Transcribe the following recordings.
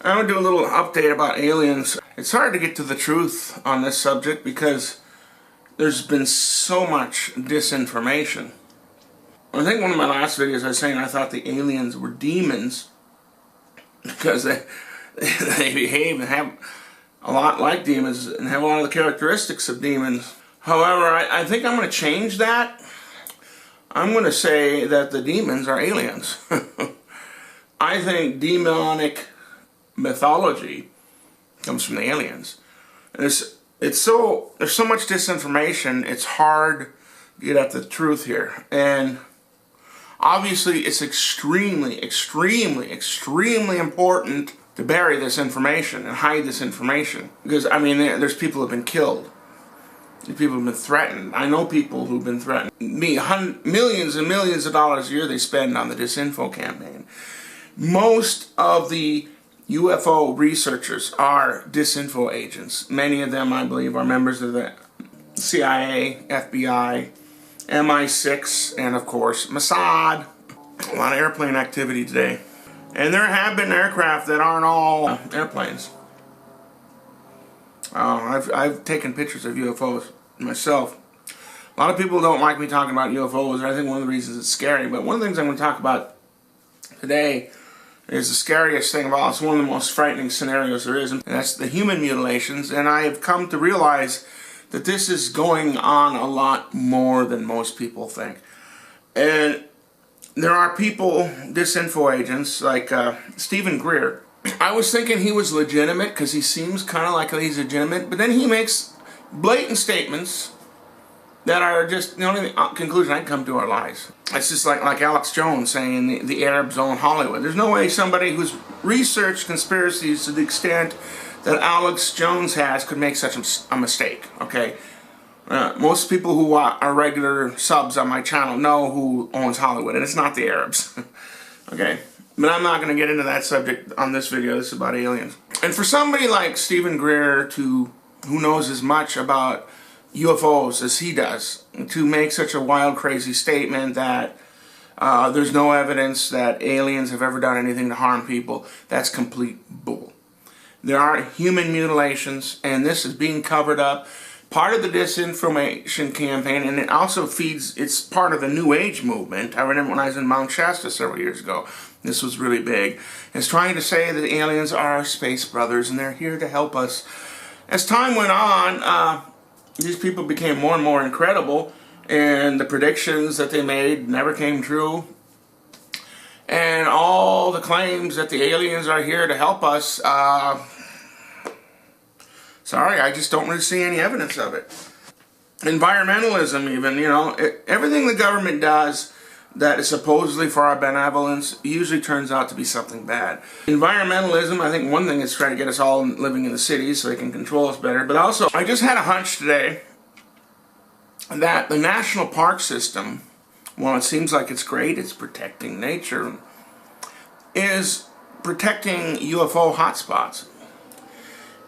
I'm going to do a little update about aliens. It's hard to get to the truth on this subject because there's been so much disinformation. I think one of my last videos I was saying I thought the aliens were demons because they behave and have a lot like demons and have a lot of the characteristics of demons. However, I think I'm going to change that. I'm going to say that the demons are aliens. I think demonic mythology comes from the aliens. There's so much disinformation, it's hard to get at the truth here. And obviously it's extremely important to bury this information and hide this information. Because, I mean, there's people who have been killed. People have been threatened. I know people who've been threatened. Millions and millions of dollars a year they spend on the disinfo campaign. Most of the UFO researchers are disinfo agents. Many of them, I believe, are members of the CIA, FBI, MI6, and of course, Mossad. A lot of airplane activity today. And there have been aircraft that aren't all airplanes. I've taken pictures of UFOs myself. A lot of people don't like me talking about UFOs, and I think one of the reasons it's scary. But one of the things I'm going to talk about today is the scariest thing of all. It's one of the most frightening scenarios there is, and that's the human mutilations. And I have come to realize that this is going on a lot more than most people think. And there are people, disinfo agents, like Stephen Greer. I was thinking he was legitimate because he seems kind of like he's legitimate, but then he makes blatant statements that are just, the only conclusion I can come to are lies. It's just like Alex Jones saying the Arabs own Hollywood. There's no way somebody who's researched conspiracies to the extent that Alex Jones has could make such a mistake, okay? Most people who are regular subs on my channel know who owns Hollywood, and it's not the Arabs, okay? But I'm not going to get into that subject on this video. This is about aliens. And for somebody like Stephen Greer who knows as much about UFOs as he does, to make such a wild, crazy statement that there's no evidence that aliens have ever done anything to harm people, that's complete bull. There are human mutilations, and this is being covered up. Part of the disinformation campaign, and it also feeds, it's part of the New Age movement. I remember when I was in Mount Shasta several years ago, this was really big. It's trying to say that aliens are our space brothers, and they're here to help us. As time went on, these people became more and more incredible, and the predictions that they made never came true. And all the claims that the aliens are here to help us, sorry, I just don't really see any evidence of it. Environmentalism even, you know, everything the government does that is supposedly for our benevolence usually turns out to be something bad. Environmentalism, I think one thing is trying to get us all living in the cities so they can control us better. But also, I just had a hunch today that the national park system, while it seems like it's great, it's protecting nature, is protecting UFO hotspots.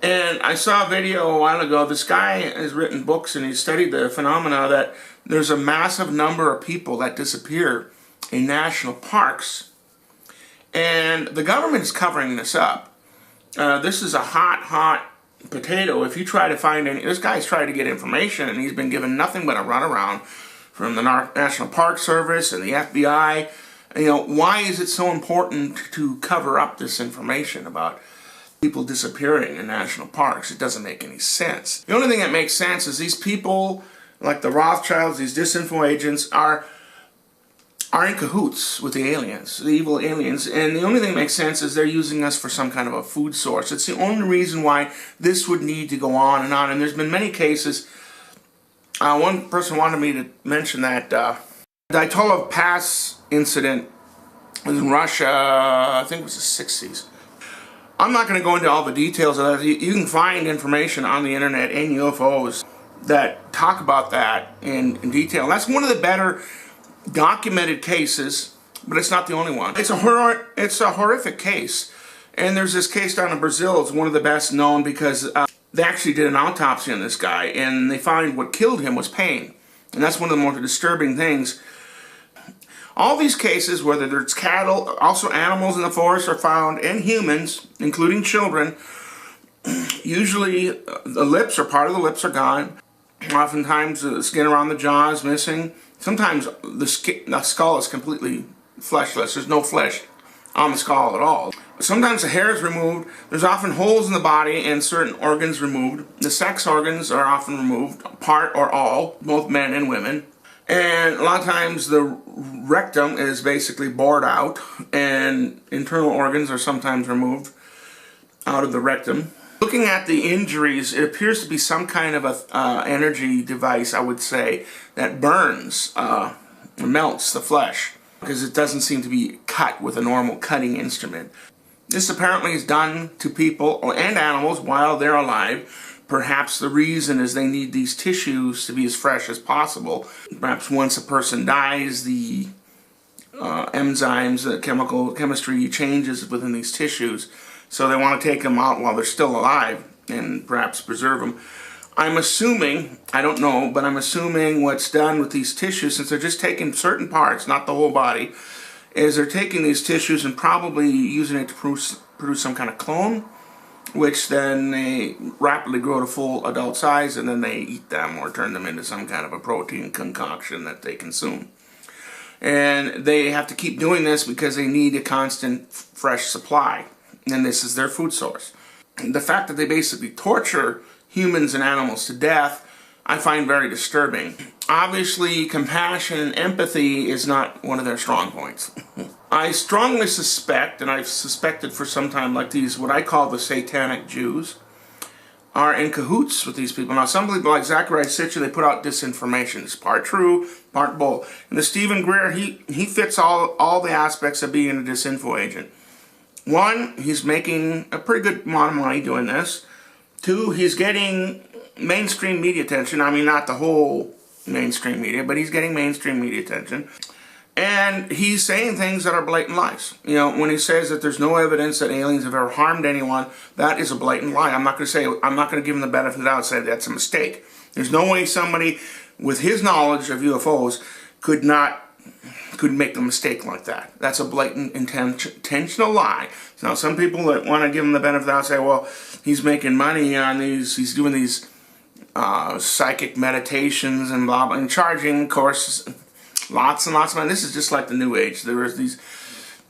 And I saw a video a while ago. This guy has written books and he's studied the phenomena that there's a massive number of people that disappear in national parks. And the government is covering this up. This is a hot potato. If you try to find any, this guy's tried to get information and he's been given nothing but a runaround from the National Park Service and the FBI. You know, why is it so important to cover up this information about people disappearing in national parks? It doesn't make any sense. The only thing that makes sense is these people, like the Rothschilds, these disinfo agents, are in cahoots with the aliens, the evil aliens, and the only thing that makes sense is they're using us for some kind of a food source. It's the only reason why this would need to go on, and there's been many cases. One person wanted me to mention that the Dyatlov Pass incident in Russia, I think it was the 60s. I'm not going to go into all the details of that. You can find information on the internet and UFOs that talk about that in detail. That's one of the better documented cases, but it's not the only one. It's a horrific case. And there's this case down in Brazil. It's one of the best known because they actually did an autopsy on this guy, and they find what killed him was pain. And that's one of the more disturbing things. All these cases, whether it's cattle, also animals in the forest are found, and humans, including children, usually the lips or part of the lips are gone. Oftentimes the skin around the jaw is missing. Sometimes the skull is completely fleshless. There's no flesh on the skull at all. Sometimes the hair is removed. There's often holes in the body and certain organs removed. The sex organs are often removed, part or all, both men and women. And a lot of times the rectum is basically bored out, and internal organs are sometimes removed out of the rectum. Looking at the injuries, it appears to be some kind of a energy device, I would say, that burns, melts the flesh, because it doesn't seem to be cut with a normal cutting instrument. This apparently is done to people and animals while they're alive. Perhaps the reason is they need these tissues to be as fresh as possible. Perhaps once a person dies, the enzymes, the chemistry changes within these tissues. So they want to take them out while they're still alive and perhaps preserve them. I'm assuming, I don't know, but I'm assuming what's done with these tissues, since they're just taking certain parts, not the whole body, is they're taking these tissues and probably using it to produce some kind of clone, which then they rapidly grow to full adult size, and then they eat them or turn them into some kind of a protein concoction that they consume. And they have to keep doing this because they need a constant fresh supply, and this is their food source. The fact that they basically torture humans and animals to death, I find very disturbing. Obviously, compassion and empathy is not one of their strong points. I strongly suspect, and I've suspected for some time, like these, what I call the satanic Jews, are in cahoots with these people. Now, some people like Zachariah Sitchin, they put out disinformation. It's part true, part bull. And the Stephen Greer, he fits all the aspects of being a disinfo agent. One, he's making a pretty good amount of money doing this. Two, he's getting mainstream media attention. I mean, not the whole mainstream media, but he's getting mainstream media attention. And he's saying things that are blatant lies. You know, when he says that there's no evidence that aliens have ever harmed anyone, that is a blatant lie. I'm not going to give him the benefit of the doubt and say that's a mistake. There's no way somebody with his knowledge of UFOs could make a mistake like that. That's a blatant intentional lie. Now, some people that want to give him the benefit of the doubt say, well, he's making money on these, he's doing these psychic meditations and blah, blah, and charging, of course, lots and lots of money. This is just like the New Age. There was these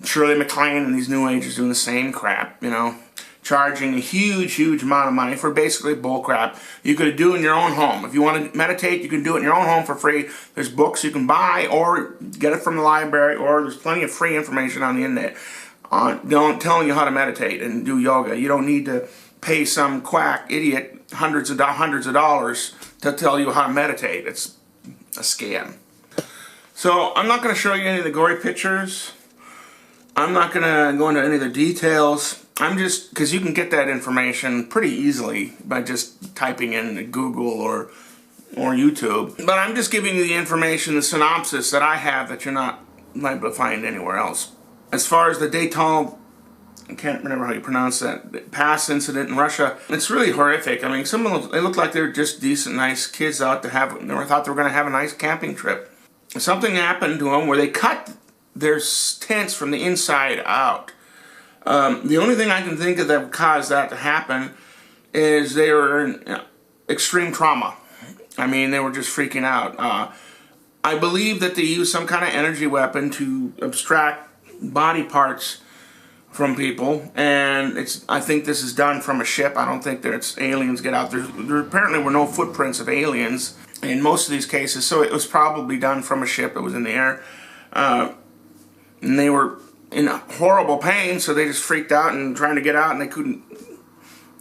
Shirley MacLaine and these New Agers doing the same crap, you know, charging a huge, huge amount of money for basically bull crap you could do in your own home. If you want to meditate, you can do it in your own home for free. There's books you can buy or get it from the library, or there's plenty of free information on the internet telling you how to meditate and do yoga. You don't need to pay some quack idiot hundreds of dollars to tell you how to meditate. It's a scam. So I'm not going to show you any of the gory pictures. I'm not going to go into any of the details. I'm just, because you can get that information pretty easily by just typing in Google or YouTube. But I'm just giving you the information, the synopsis that I have that you're not liable to find anywhere else. As far as the Dayton, I can't remember how you pronounce that, past incident in Russia, it's really horrific. I mean, some of them, they look like they're just decent, nice kids out to have, they thought they were going to have a nice camping trip. Something happened to them where they cut their tents from the inside out. The only thing I can think of that caused that to happen is they were in extreme trauma. I mean, they were just freaking out. I believe that they used some kind of energy weapon to abstract body parts from people, and I think this is done from a ship. I don't think that it's aliens get out. There apparently were no footprints of aliens in most of these cases, so it was probably done from a ship that was in the air. And they were in horrible pain, so they just freaked out and trying to get out, and they couldn't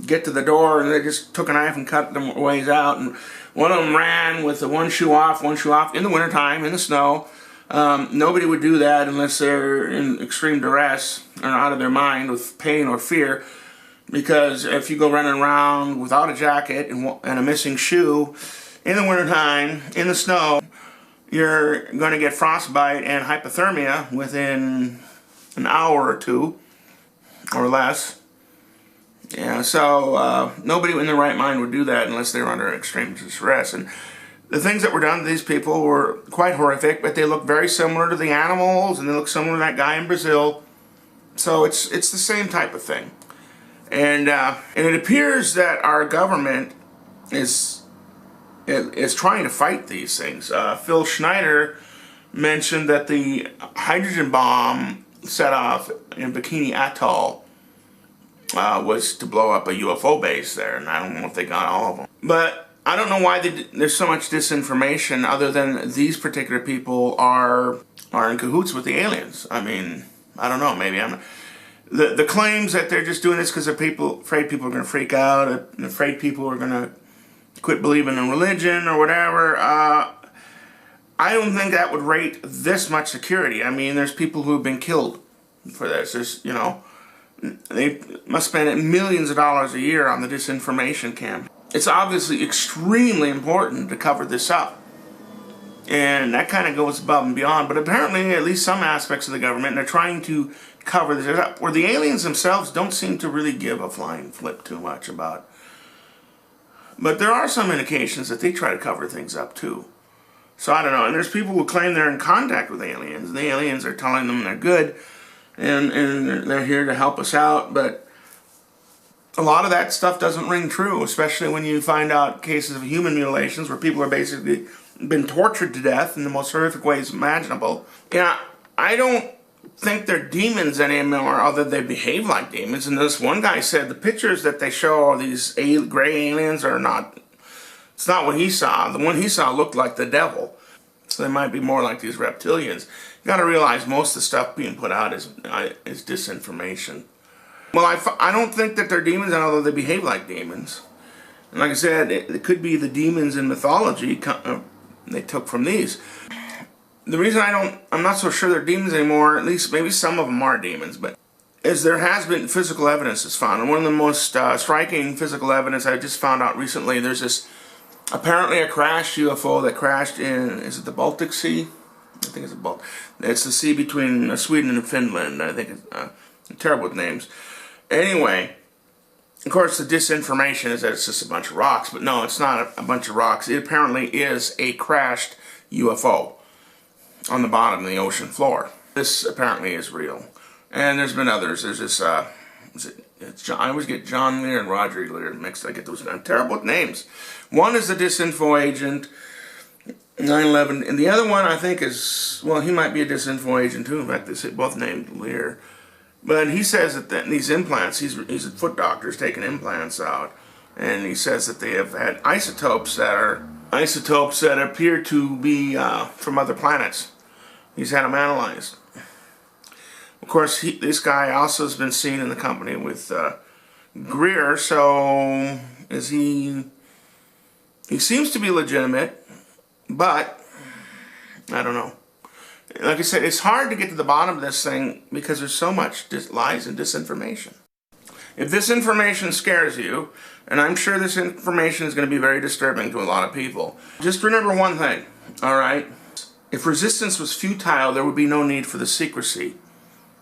get to the door, and they just took a knife and cut them ways out. And one of them ran with the one shoe off in the wintertime, in the snow. Nobody would do that unless they're in extreme duress or out of their mind with pain or fear, because if you go running around without a jacket and a missing shoe in the wintertime, in the snow, you're going to get frostbite and hypothermia within an hour or two or less. Yeah, so nobody in their right mind would do that unless they were under extreme distress. And The things that were done to these people were quite horrific, but they look very similar to the animals, and they look similar to that guy in Brazil. So it's the same type of thing. And it appears that our government is trying to fight these things. Phil Schneider mentioned that the hydrogen bomb set off in Bikini Atoll was to blow up a UFO base there, and I don't know if they got all of them. But I don't know why there's so much disinformation other than these particular people are in cahoots with the aliens. I mean, I don't know, maybe I'm... The claims that they're just doing this because they're afraid people are going to freak out, and afraid people are going to quit believing in religion or whatever, I don't think that would rate this much security. I mean, there's people who have been killed for this. There's, you know, they must spend millions of dollars a year on the disinformation camp. It's obviously extremely important to cover this up. And that kind of goes above and beyond. But apparently, at least some aspects of the government are trying to cover this up, where the aliens themselves don't seem to really give a flying flip too much about. But there are some indications that they try to cover things up too. So I don't know. And there's people who claim they're in contact with aliens. And the aliens are telling them they're good and they're here to help us out. But a lot of that stuff doesn't ring true, especially when you find out cases of human mutilations where people are basically been tortured to death in the most horrific ways imaginable. Yeah, I don't think they're demons anymore, although they behave like demons. And this one guy said the pictures that they show of these gray aliens are not, it's not what he saw. The one he saw looked like the devil. So they might be more like these reptilians. You got to realize most of the stuff being put out is disinformation. Well, I don't think that they're demons, although they behave like demons. And like I said, it could be the demons in mythology they took from these. The reason I'm not so sure they're demons anymore, at least maybe some of them are demons, but is there has been physical evidence that's found. And one of the most striking physical evidence I just found out recently, there's this, apparently a crashed UFO that crashed in, is it the Baltic Sea? I think it's the Baltic. It's the sea between Sweden and Finland. I think it's terrible with names. Anyway, of course the disinformation is that it's just a bunch of rocks, but no, it's not a bunch of rocks. It apparently is a crashed UFO on the bottom of the ocean floor. This apparently is real. And there's been others. There's this, I always get John Lear and Roger Lear mixed. I get those. I'm terrible with names. One is the disinfo agent, 9/11, and the other one I think is, well, he might be a disinfo agent too. In fact, they both named Lear. But he says that these implants, he's a foot doctor, he's taking implants out, and he says that they have had isotopes that appear to be from other planets. He's had them analyzed. Of course, this guy also has been seen in the company with Greer, so is he seems to be legitimate, but I don't know. Like I said, it's hard to get to the bottom of this thing because there's so much lies and disinformation. If this information scares you, and I'm sure this information is going to be very disturbing to a lot of people, just remember one thing, alright? If resistance was futile, there would be no need for the secrecy.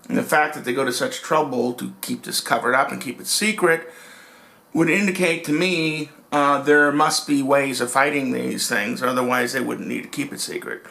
And the fact that they go to such trouble to keep this covered up and keep it secret would indicate to me there must be ways of fighting these things, otherwise they wouldn't need to keep it secret.